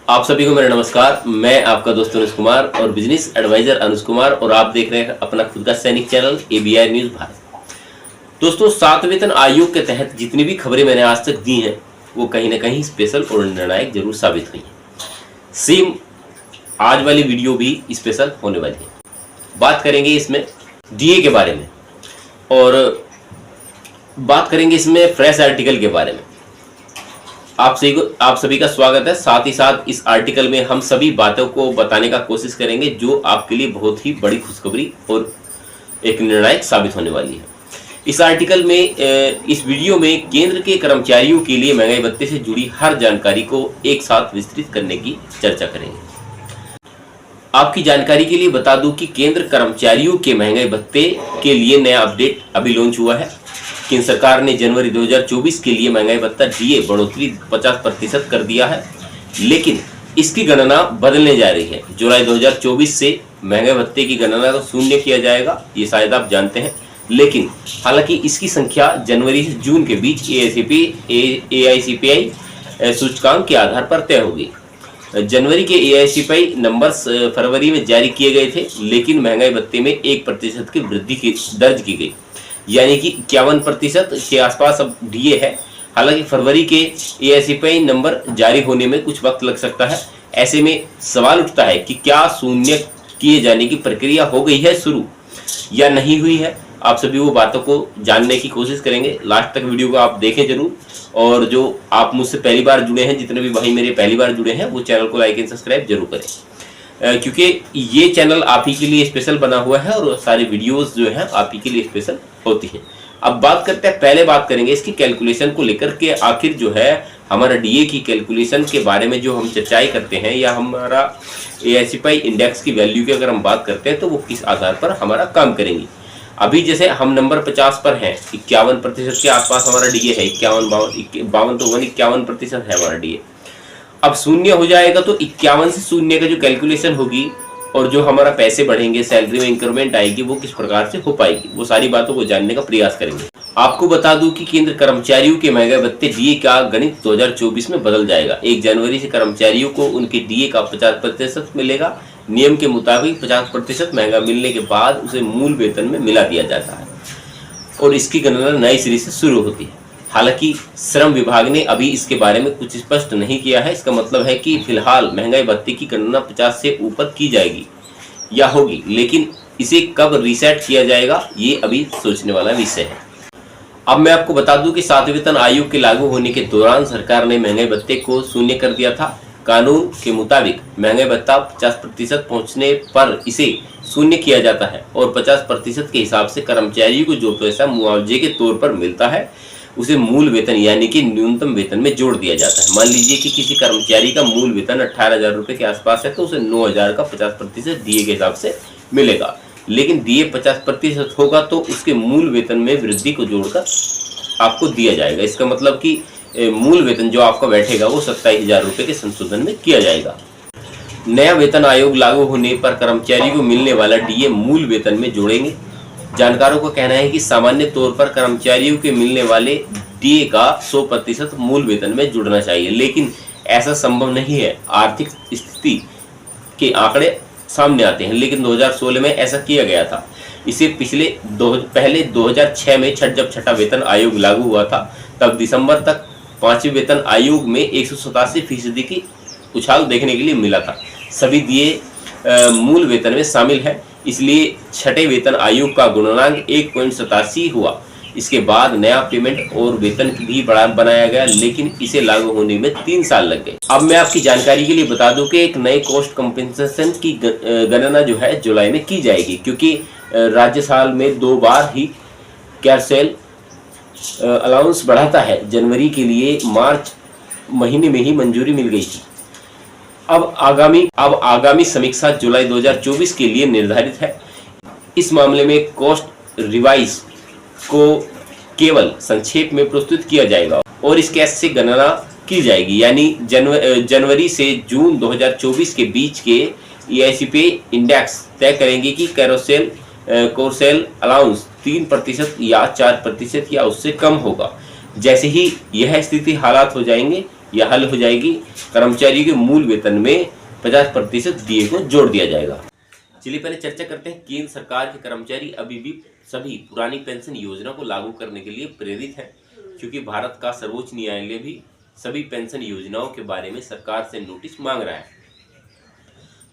आप सभी को मेरा नमस्कार। मैं आपका दोस्त अनुज कुमार और बिजनेस एडवाइजर अनुज कुमार और आप देख रहे हैं अपना खुद का सैनिक चैनल ABI न्यूज भारत। दोस्तों, 7 वेतन आयोग के तहत जितनी भी खबरें मैंने आज तक दी हैं वो कहीं ना कहीं स्पेशल और निर्णायक जरूर साबित हुई हैं। सेम आज वाली वीडियो भी स्पेशल होने वाली है। बात करेंगे इसमें DA के बारे में और बात करेंगे इसमें फ्रेश आर्टिकल के बारे में। आप सभी का स्वागत है। साथ ही साथ इस आर्टिकल में हम सभी बातों को बताने का कोशिश करेंगे जो आपके लिए बहुत ही बड़ी खुशखबरी और एक निर्णायक साबित होने वाली है। इस आर्टिकल में इस वीडियो में केंद्र के कर्मचारियों के लिए महंगाई भत्ते से जुड़ी हर जानकारी को एक साथ विस्तृत करने की चर्चा करेंगे। आपकी जानकारी के लिए बता दूं कि केंद्र कर्मचारियों के महंगाई भत्ते के लिए नया अपडेट अभी लॉन्च हुआ है। केंद्र सरकार ने जनवरी 2024 के लिए महंगाई भत्ता DA बढ़ोतरी 50% कर दिया है, लेकिन इसकी गणना बदलने जा रही है। जुलाई 2024 से महंगाई भत्ते की गणना को शून्य किया जाएगा, ये शायद आप जानते हैं। लेकिन हालांकि इसकी संख्या जनवरी से जून के बीच AICPI सूचकांक के आधार पर तय होगी। जनवरी के AICPI नंबर्स फरवरी में जारी किए गए थे, लेकिन महंगाई भत्ते में 1% की वृद्धि दर्ज की गई, यानी कि 51% के आसपास अब DA है। हालांकि फरवरी के AICPI नंबर जारी होने में कुछ वक्त लग सकता है। ऐसे में सवाल उठता है कि क्या शून्य किए जाने की प्रक्रिया हो गई है शुरू या नहीं हुई है। आप सभी वो बातों को जानने की कोशिश करेंगे। लास्ट तक वीडियो को आप देखें जरूर, और जो आप मुझसे पहली बार जुड़े हैं, जितने भी भाई मेरे पहली बार जुड़े हैं, वो चैनल को लाइक एंड सब्सक्राइब जरूर करें, क्योंकि ये चैनल आप ही के लिए स्पेशल बना हुआ है और सारी वीडियोस जो है आप ही के लिए स्पेशल होती है। अब बात करते हैं, पहले बात करेंगे इसकी कैलकुलेशन को लेकर के। आखिर जो है हमारा DA की कैलकुलेशन के बारे में जो हम चर्चाएं करते हैं, या हमारा AICPI इंडेक्स की वैल्यू की अगर हम बात करते हैं तो वो किस आधार पर हमारा काम करेंगी। अभी जैसे हम नंबर 50 पर हैं, 51% के आसपास हमारा DA है। 51% है हमारा DA। अब शून्य हो जाएगा तो 51 से शून्य का जो कैलकुलेशन होगी और जो हमारा पैसे बढ़ेंगे, सैलरी में इंक्रीमेंट आएगी, वो किस प्रकार से हो पाएगी, वो सारी बातों को जानने का प्रयास करेंगे। आपको बता दूं कि केंद्र कर्मचारियों के महंगाई भत्ते DA का गणित 2024 में बदल जाएगा। 1 जनवरी से कर्मचारियों को उनके DA का 50% मिलेगा। नियम के मुताबिक 50% महंगा मिलने के बाद उसे मूल वेतन में मिला दिया जाता है और इसकी गणना नए सिरे से शुरू होती है। हालांकि श्रम विभाग ने अभी इसके बारे में कुछ स्पष्ट नहीं किया है। इसका मतलब है कि फिलहाल महंगाई भत्ते की गणना 50 से ऊपर की जाएगी या होगी, लेकिन इसे कब रीसेट किया जाएगा ये अभी सोचने वाला विषय है। अब मैं आपको बता दूं कि 7 वेतन आयोग के लागू होने के दौरान सरकार ने महंगाई भत्ते को शून्य कर दिया था। कानून के मुताबिक महंगाई भत्ता 50% पहुंचने पर इसे शून्य किया जाता है और 50% के हिसाब से कर्मचारियों को जो पैसा मुआवजे के तौर पर मिलता है उसे मूल वेतन यानी कि न्यूनतम वेतन में जोड़ दिया जाता है। मान लीजिए कि किसी कर्मचारी का मूल वेतन 18,000 रुपये के आसपास है, तो उसे 9,000 का 50% DA के हिसाब से मिलेगा। लेकिन DA 50% होगा तो उसके मूल वेतन में वृद्धि को जोड़कर आपको दिया जाएगा। इसका मतलब कि मूल वेतन जो आपका बैठेगा वो 27,000 रुपये के संशोधन में किया जाएगा। नया वेतन आयोग लागू होने पर कर्मचारी को मिलने वाला DA मूल वेतन में जोड़ेंगे। जानकारों का कहना है कि सामान्य तौर पर कर्मचारियों के मिलने वाले DA का 100% मूल वेतन में जुड़ना चाहिए, लेकिन ऐसा संभव नहीं है। आर्थिक स्थिति के आंकड़े सामने आते हैं, लेकिन 2016 में ऐसा किया गया था। इसे पहले 2006 में जब छठा वेतन आयोग लागू हुआ था, तब दिसंबर तक 5वें वेतन आयोग में 187% की उछाल देखने के लिए मिला था। सभी DA मूल वेतन में शामिल है, इसलिए छठे वेतन आयोग का गुणनांक 1.87 हुआ। इसके बाद नया पेमेंट और वेतन भी बनाया गया, लेकिन इसे लागू होने में 3 साल लग गए। अब मैं आपकी जानकारी के लिए बता दूं कि एक नए कॉस्ट कंपनसेशन की गणना जो है जुलाई में की जाएगी, क्योंकि राज्य साल में 2 बार ही कैरसेल अलाउंस बढ़ाता है। जनवरी के लिए मार्च महीने में ही मंजूरी मिल गई थी। अब आगामी समीक्षा जुलाई 2024 के लिए निर्धारित है। इस मामले में कॉस्ट रिवाइज को केवल संक्षेप में प्रस्तुत किया जाएगा और इस केस से गणना की जाएगी, यानी जनवरी से जून 2024 के बीच के AICPI इंडेक्स तय करेंगे कि कैरोसेल अलाउंस 3% या 4% या उससे कम होगा। जैसे ही यह स्थिति हालात हो जाएंगे यह हल हो जाएगी। कर्मचारियों के मूल वेतन में 50% डीए को जोड़ दिया जाएगा। चलिए पहले चर्चा करते हैं। केंद्र सरकार के कर्मचारी अभी भी सभी पुरानी पेंशन योजना को लागू करने के लिए प्रेरित हैं, क्योंकि भारत का सर्वोच्च न्यायालय भी सभी पेंशन योजनाओं के बारे में सरकार से नोटिस मांग रहा है।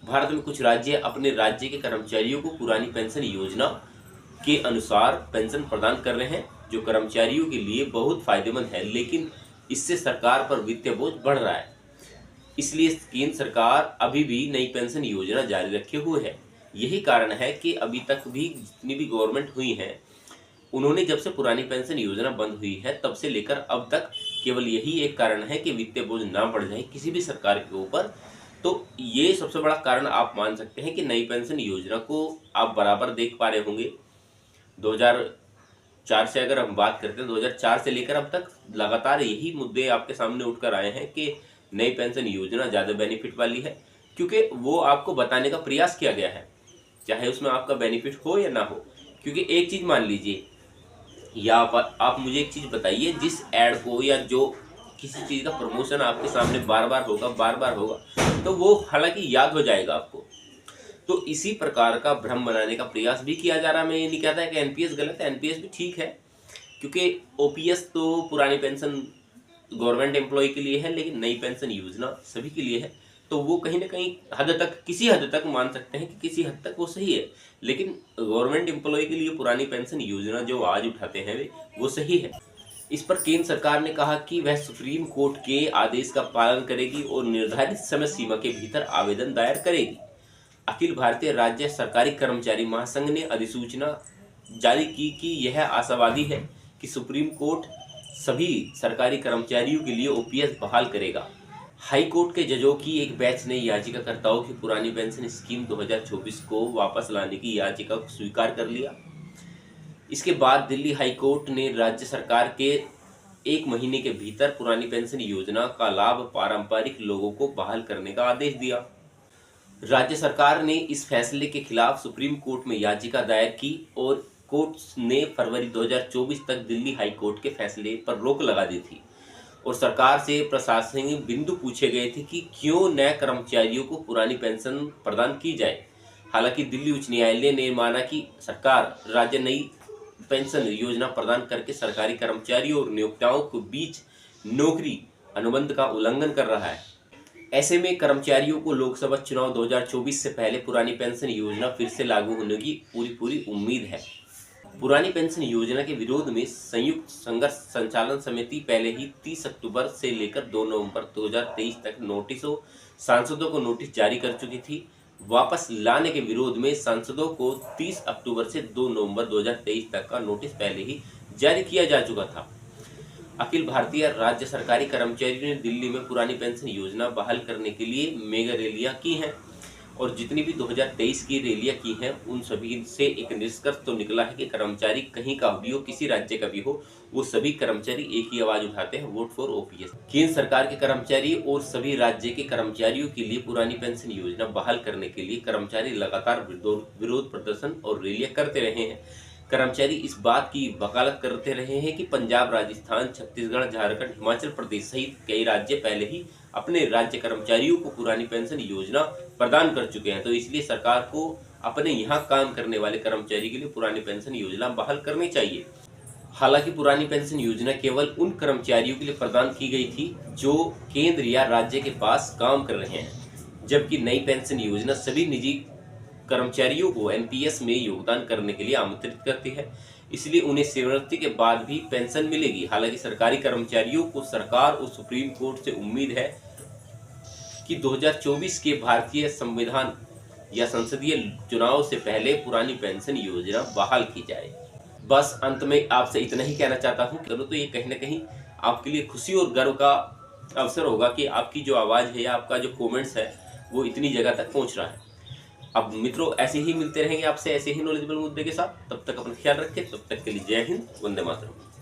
भारत में कुछ राज्य अपने राज्य के कर्मचारियों को पुरानी पेंशन योजना के अनुसार पेंशन प्रदान कर रहे हैं, जो कर्मचारियों के लिए बहुत फायदेमंद है, लेकिन इससे सरकार पर वित्तीय बोझ बढ़ रहा है। इसलिए केंद्र सरकार अभी भी नई पेंशन योजना जारी रखे हुए है। यही कारण है कि अभी तक भी जितनी भी गवर्नमेंट हुई है, उन्होंने जब से पुरानी पेंशन योजना बंद हुई है तब से लेकर अब तक केवल यही एक कारण है कि वित्तीय बोझ ना बढ़ जाए किसी भी सरकार के ऊपर। तो ये सबसे बड़ा कारण आप मान सकते हैं कि नई पेंशन योजना को आप बराबर देख पा रहे होंगे। 2004 से अगर हम बात करते हैं, 2004 से लेकर अब तक लगातार यही मुद्दे आपके सामने उठकर आए हैं कि नई पेंशन योजना ज़्यादा बेनिफिट वाली है, क्योंकि वो आपको बताने का प्रयास किया गया है, चाहे उसमें आपका बेनिफिट हो या ना हो। क्योंकि एक चीज़ मान लीजिए, या आप मुझे एक चीज़ बताइए, जिस ऐड को या जो किसी चीज़ का प्रमोशन आपके सामने बार बार होगा, तो वो हालांकि याद हो जाएगा आपको। तो इसी प्रकार का भ्रम बनाने का प्रयास भी किया जा रहा है। मैं ये नहीं कहता है कि एनपीएस गलत है, एनपीएस भी ठीक है, क्योंकि ओपीएस तो पुरानी पेंशन गवर्नमेंट एम्प्लॉय के लिए है, लेकिन नई पेंशन योजना सभी के लिए है। तो वो कहीं ना कहीं हद तक, किसी हद तक मान सकते हैं कि किसी हद तक वो सही है, लेकिन गवर्नमेंट एम्प्लॉय के लिए पुरानी पेंशन योजना जो आज उठाते हैं वो सही है। इस पर केंद्र सरकार ने कहा कि वह सुप्रीम कोर्ट के आदेश का पालन करेगी और निर्धारित समय सीमा के भीतर आवेदन दायर करेगी। अखिल भारतीय राज्य सरकारी कर्मचारी महासंघ ने अधिसूचना जारी की कि यह आशावादी है कि सुप्रीम कोर्ट सभी सरकारी कर्मचारियों के लिए ओपीएस बहाल करेगा। हाई कोर्ट के जजों की एक बैच ने याचिकाकर्ताओं की पुरानी पेंशन स्कीम 2024 को वापस लाने की याचिका को स्वीकार कर लिया। इसके बाद दिल्ली हाई कोर्ट ने राज्य सरकार के 1 महीने के भीतर पुरानी पेंशन योजना का लाभ पारंपरिक लोगों को बहाल करने का आदेश दिया। राज्य सरकार ने इस फैसले के खिलाफ सुप्रीम कोर्ट में याचिका दायर की और कोर्ट ने फरवरी 2024 तक दिल्ली हाई कोर्ट के फैसले पर रोक लगा दी थी और सरकार से प्रशासनिक बिंदु पूछे गए थे कि क्यों नए कर्मचारियों को पुरानी पेंशन प्रदान की जाए। हालांकि दिल्ली उच्च न्यायालय ने माना कि सरकार राज्य नई पेंशन योजना प्रदान करके सरकारी कर्मचारियों और नियोक्ताओं के बीच नौकरी अनुबंध का उल्लंघन कर रहा है। ऐसे में कर्मचारियों को लोकसभा चुनाव 2024 से पहले पुरानी पेंशन योजना फिर से लागू होने की पूरी उम्मीद है। पुरानी पेंशन योजना के विरोध में संयुक्त संघर्ष संचालन समिति पहले ही 30 अक्टूबर से लेकर 2 नवंबर 2023 तक नोटिसों सांसदों को नोटिस जारी कर चुकी थी। वापस लाने के विरोध में सांसदों को 30 अक्टूबर से 2 नवंबर 2023 तक का नोटिस पहले ही जारी किया जा चुका था। अखिल भारतीय राज्य सरकारी कर्मचारियों ने दिल्ली में पुरानी पेंशन योजना बहाल करने के लिए मेगा रैलियां की हैं और जितनी भी 2023 की रैलियां की हैं उन सभी से एक निष्कर्ष तो निकला है कि कर्मचारी कहीं का भी हो, किसी राज्य का भी हो, वो सभी कर्मचारी एक ही आवाज उठाते हैं, वोट फॉर ओपीएस। केंद्र सरकार के कर्मचारी और सभी राज्य के कर्मचारियों के लिए पुरानी पेंशन योजना बहाल करने के लिए कर्मचारी लगातार विरोध प्रदर्शन और रैलियां करते रहे हैं। कर्मचारी इस बात की वकालत करते रहे हैं कि पंजाब, राजस्थान, छत्तीसगढ़, झारखंड, हिमाचल प्रदेश सहित कई राज्य पहले ही अपने राज्य कर्मचारियों को पुरानी पेंशन योजना प्रदान कर चुके हैं। तो इसलिए सरकार को अपने यहाँ काम करने वाले कर्मचारी के लिए पुरानी पेंशन योजना बहाल करनी चाहिए। हालांकि पुरानी पेंशन योजना केवल उन कर्मचारियों के लिए प्रदान की गई थी जो केंद्र या राज्य के पास काम कर रहे हैं, जबकि नई पेंशन योजना सभी निजी कर्मचारियों को एनपीएस में योगदान करने के लिए आमंत्रित करती है, इसलिए उन्हें सेवानिवृत्ति के बाद भी पेंशन मिलेगी। हालांकि सरकारी कर्मचारियों को सरकार और सुप्रीम कोर्ट से उम्मीद है कि 2024 के भारतीय संविधान या संसदीय चुनाव से पहले पुरानी पेंशन योजना बहाल की जाए। बस अंत में आपसे इतना ही कहना चाहता हूँ, तो ये कहीं ना कहीं आपके लिए खुशी और गर्व का अवसर होगा कि आपकी जो आवाज़ है या आपका जो कमेंट्स है वो इतनी जगह तक पहुँच रहा है। अब मित्रों, ऐसे ही मिलते रहेंगे आपसे ऐसे ही नॉलेजेबल मुद्दे के साथ। तब तक अपना ख्याल रखें। तब तक के लिए जय हिंद, वंदे मातरम।